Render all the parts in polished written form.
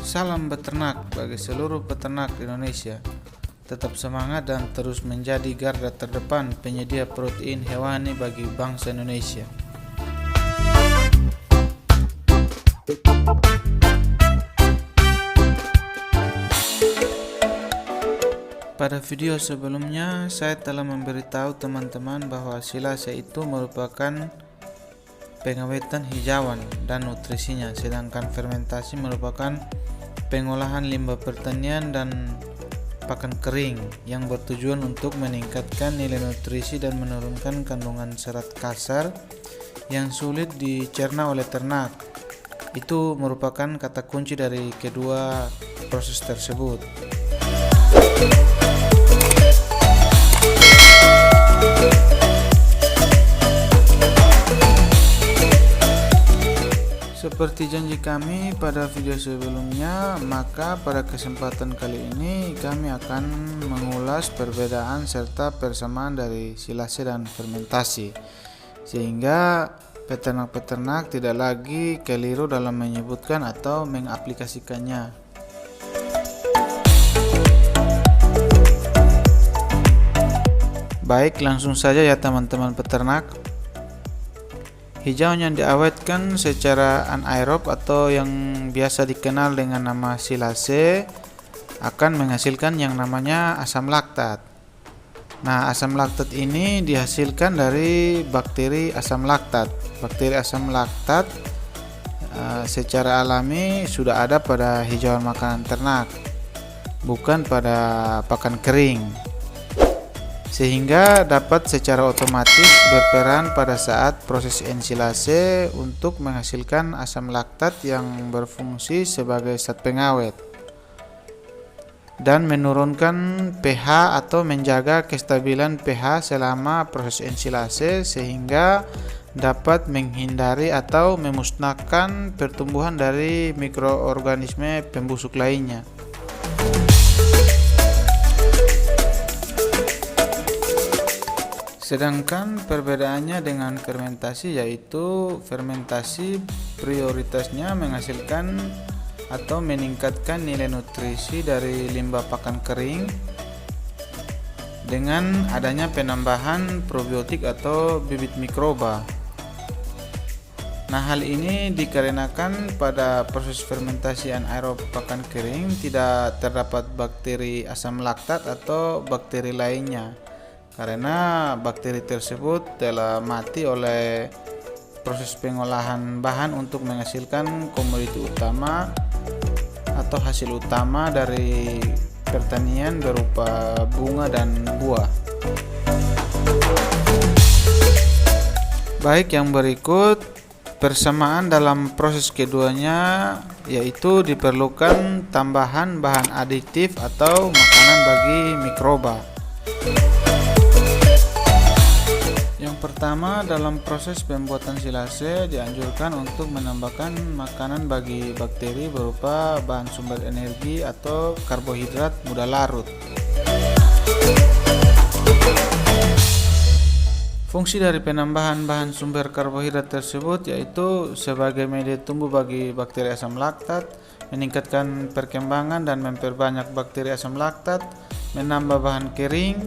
Salam beternak bagi seluruh peternak di Indonesia. Tetap semangat dan terus menjadi garda terdepan penyedia protein hewani bagi bangsa Indonesia. Pada video sebelumnya, saya telah memberitahu teman-teman bahwa silase itu merupakan pengawetan hijauan dan nutrisinya, sedangkan fermentasi merupakan pengolahan limbah pertanian dan pakan kering yang bertujuan untuk meningkatkan nilai nutrisi dan menurunkan kandungan serat kasar yang sulit dicerna oleh ternak. Itu merupakan kata kunci dari kedua proses tersebut. Seperti janji kami pada video sebelumnya, maka pada kesempatan kali ini kami akan mengulas perbedaan serta persamaan dari silase dan fermentasi, sehingga peternak-peternak tidak lagi keliru dalam menyebutkan atau mengaplikasikannya. Baik, langsung saja ya teman-teman peternak. Hijauan yang diawetkan secara anaerob atau yang biasa dikenal dengan nama silase akan menghasilkan yang namanya asam laktat. Nah, asam laktat ini dihasilkan dari bakteri asam laktat. Bakteri asam laktat secara alami sudah ada pada hijauan makanan ternak, bukan pada pakan kering, sehingga dapat secara otomatis berperan pada saat proses ensilase untuk menghasilkan asam laktat yang berfungsi sebagai zat pengawet dan menurunkan pH atau menjaga kestabilan pH selama proses ensilase, sehingga dapat menghindari atau memusnahkan pertumbuhan dari mikroorganisme pembusuk lainnya. Sedangkan perbedaannya dengan fermentasi, yaitu fermentasi prioritasnya menghasilkan atau meningkatkan nilai nutrisi dari limbah pakan kering dengan adanya penambahan probiotik atau bibit mikroba. Nah, hal ini dikarenakan pada proses fermentasi anaerob pakan kering tidak terdapat bakteri asam laktat atau bakteri lainnya, karena bakteri tersebut telah mati oleh proses pengolahan bahan untuk menghasilkan komoditi utama atau hasil utama dari pertanian berupa bunga dan buah. Baik, yang berikut persamaan dalam proses keduanya, yaitu diperlukan tambahan bahan aditif atau makanan bagi mikroba. Pertama, dalam proses pembuatan silase dianjurkan untuk menambahkan makanan bagi bakteri berupa bahan sumber energi atau karbohidrat mudah larut. Fungsi dari penambahan bahan sumber karbohidrat tersebut yaitu sebagai media tumbuh bagi bakteri asam laktat, meningkatkan perkembangan dan memperbanyak bakteri asam laktat, menambah bahan kering,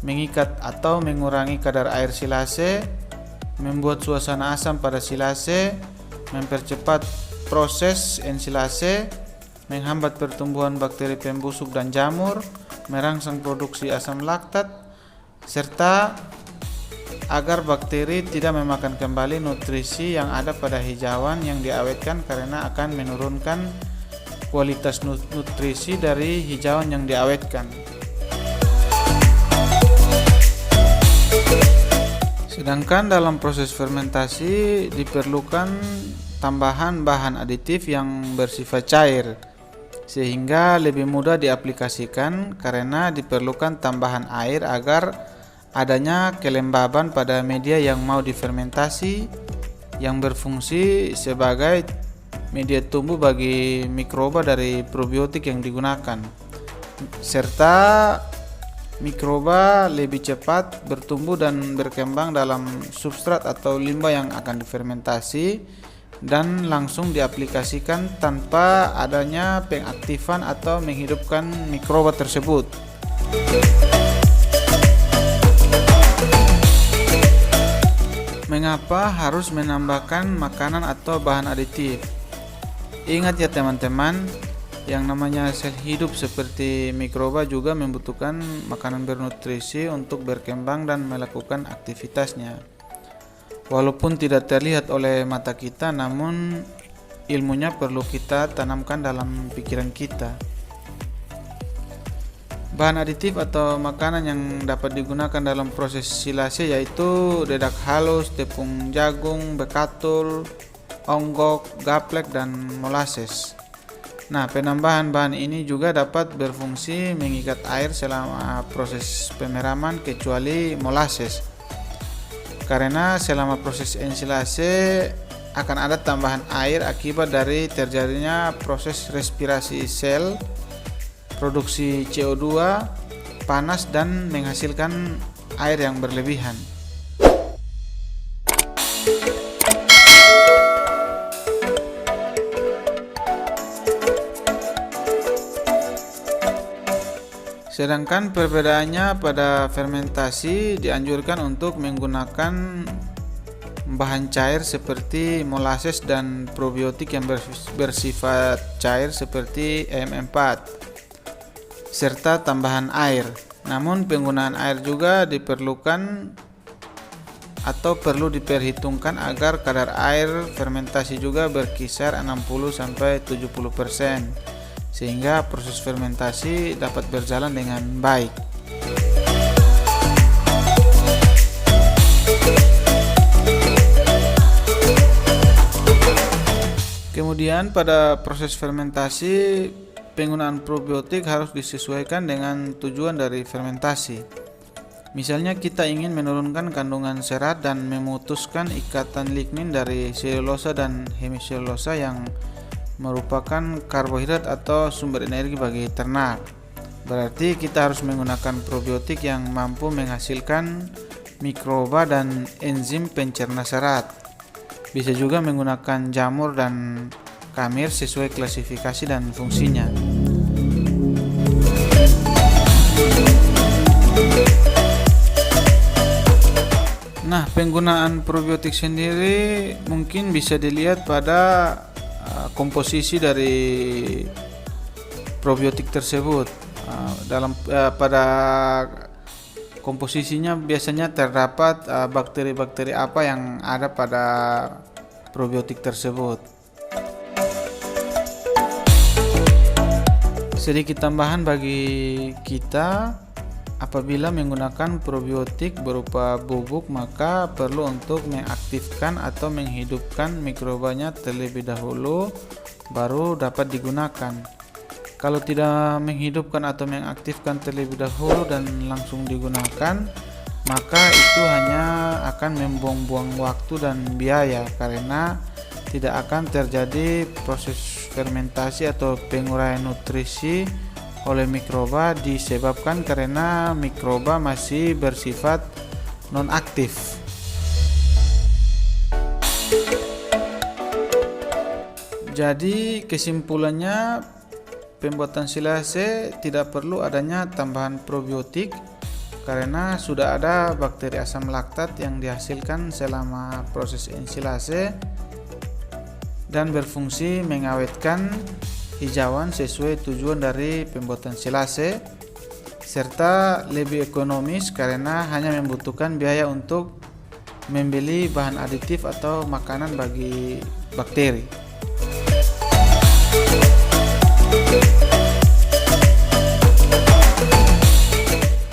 mengikat atau mengurangi kadar air silase, membuat suasana asam pada silase, mempercepat proses ensilase, menghambat pertumbuhan bakteri pembusuk dan jamur, merangsang produksi asam laktat, serta agar bakteri tidak memakan kembali nutrisi yang ada pada hijauan yang diawetkan, karena akan menurunkan kualitas nutrisi dari hijauan yang diawetkan. Sedangkan dalam proses fermentasi diperlukan tambahan bahan aditif yang bersifat cair, sehingga lebih mudah diaplikasikan karena diperlukan tambahan air agar adanya kelembaban pada media yang mau difermentasi, yang berfungsi sebagai media tumbuh bagi mikroba dari probiotik yang digunakan, serta mikroba lebih cepat bertumbuh dan berkembang dalam substrat atau limbah yang akan difermentasi, dan langsung diaplikasikan tanpa adanya pengaktifan atau menghidupkan mikroba tersebut. Mengapa harus menambahkan makanan atau bahan aditif? Ingat ya teman-teman, yang namanya sel hidup seperti mikroba juga membutuhkan makanan bernutrisi untuk berkembang dan melakukan aktivitasnya. Walaupun tidak terlihat oleh mata kita, namun ilmunya perlu kita tanamkan dalam pikiran kita. Bahan aditif atau makanan yang dapat digunakan dalam proses silase yaitu dedak halus, tepung jagung, bekatul, onggok, gaplek, dan molasses. Nah, penambahan bahan ini juga dapat berfungsi mengikat air selama proses pemeraman kecuali molasses. Karena selama proses ensilase akan ada tambahan air akibat dari terjadinya proses respirasi sel, produksi CO2, panas, dan menghasilkan air yang berlebihan. Sedangkan perbedaannya pada fermentasi dianjurkan untuk menggunakan bahan cair seperti molasses dan probiotik yang bersifat cair seperti EM4 serta tambahan air. Namun penggunaan air juga diperlukan atau perlu diperhitungkan agar kadar air fermentasi juga berkisar 60-70% sehingga proses fermentasi dapat berjalan dengan baik. Kemudian pada proses fermentasi, penggunaan probiotik harus disesuaikan dengan tujuan dari fermentasi. Misalnya kita ingin menurunkan kandungan serat dan memutuskan ikatan lignin dari selulosa dan hemiselulosa yang merupakan karbohidrat atau sumber energi bagi ternak. Berarti kita harus menggunakan probiotik yang mampu menghasilkan mikroba dan enzim pencerna serat. Bisa juga menggunakan jamur dan kamir sesuai klasifikasi dan fungsinya. Nah, penggunaan probiotik sendiri mungkin bisa dilihat pada komposisi dari probiotik tersebut. Pada komposisinya biasanya terdapat bakteri-bakteri apa yang ada pada probiotik tersebut. Sedikit tambahan bagi kita, apabila menggunakan probiotik berupa bubuk, maka perlu untuk mengaktifkan atau menghidupkan mikrobanya terlebih dahulu baru dapat digunakan. Kalau tidak menghidupkan atau mengaktifkan terlebih dahulu dan langsung digunakan, maka itu hanya akan membuang-buang waktu dan biaya karena tidak akan terjadi proses fermentasi atau penguraian nutrisi oleh mikroba disebabkan karena mikroba masih bersifat non-aktif. Jadi kesimpulannya, pembuatan silase tidak perlu adanya tambahan probiotik karena sudah ada bakteri asam laktat yang dihasilkan selama proses ensilase dan berfungsi mengawetkan hijauan sesuai tujuan dari pembuatan silase, serta lebih ekonomis karena hanya membutuhkan biaya untuk membeli bahan aditif atau makanan bagi bakteri.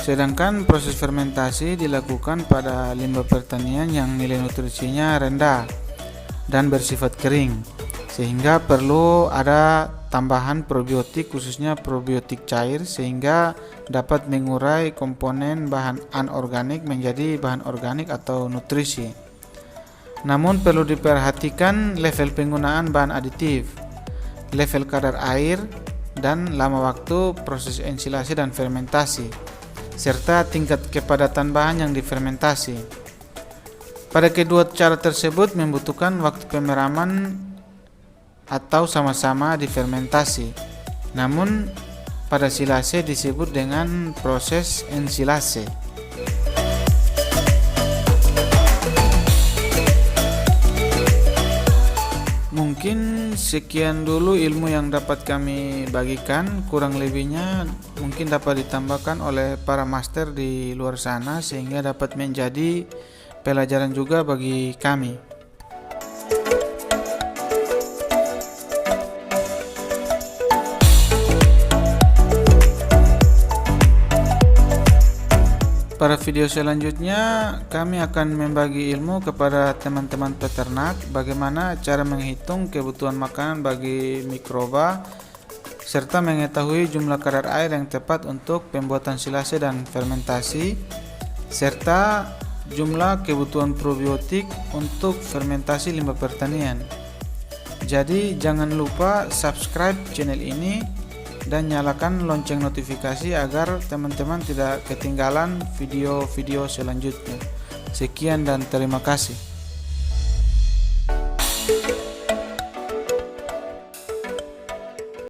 Sedangkan proses fermentasi dilakukan pada limbah pertanian yang nilai nutrisinya rendah dan bersifat kering, sehingga perlu ada tambahan probiotik, khususnya probiotik cair, sehingga dapat mengurai komponen bahan anorganik menjadi bahan organik atau nutrisi. Namun perlu diperhatikan level penggunaan bahan aditif, level kadar air, dan lama waktu proses ensilase dan fermentasi, serta tingkat kepadatan bahan yang difermentasi. Pada kedua cara tersebut membutuhkan waktu pemeraman atau sama-sama difermentasi. Namun pada silase disebut dengan proses ensilase. Mungkin sekian dulu ilmu yang dapat kami bagikan, kurang lebihnya mungkin dapat ditambahkan oleh para master di luar sana sehingga dapat menjadi pelajaran juga bagi kami. Pada video selanjutnya kami akan membagi ilmu kepada teman-teman peternak bagaimana cara menghitung kebutuhan makanan bagi mikroba serta mengetahui jumlah kadar air yang tepat untuk pembuatan silase dan fermentasi serta jumlah kebutuhan probiotik untuk fermentasi limbah pertanian. Jadi jangan lupa subscribe channel ini dan nyalakan lonceng notifikasi agar teman-teman tidak ketinggalan video-video selanjutnya. Sekian dan terima kasih.